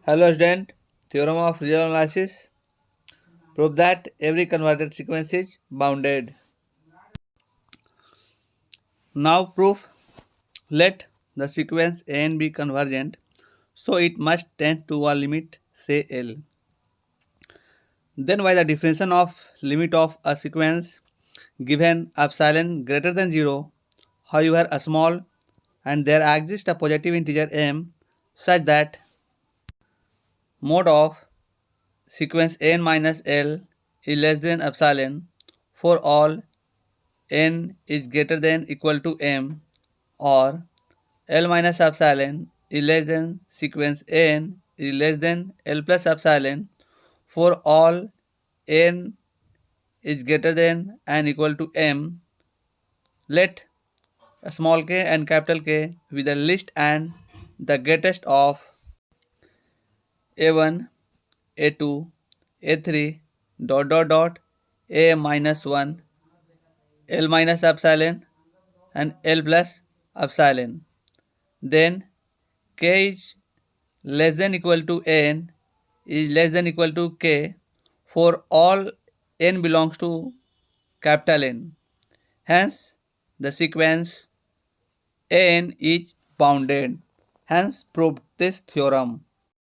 Hello student, theorem of real analysis. Prove that every convergent sequence is bounded. Now proof. Let the sequence n be convergent, so it must tend to a limit say L. Then by the definition of limit of a sequence given epsilon greater than 0, however a small and there exists a positive integer m such that mod of sequence n minus L is less than epsilon for all n is greater than equal to m, or L minus epsilon is less than sequence n is less than L plus epsilon for all n is greater than and equal to m. Let small k and capital K be the least and the greatest of a1, a2, a3 dot a minus 1, L minus epsilon and L plus epsilon. Then k is less than equal to n is less than equal to k for all n belongs to capital N. Hence, the sequence n is bounded. Hence, proved this theorem.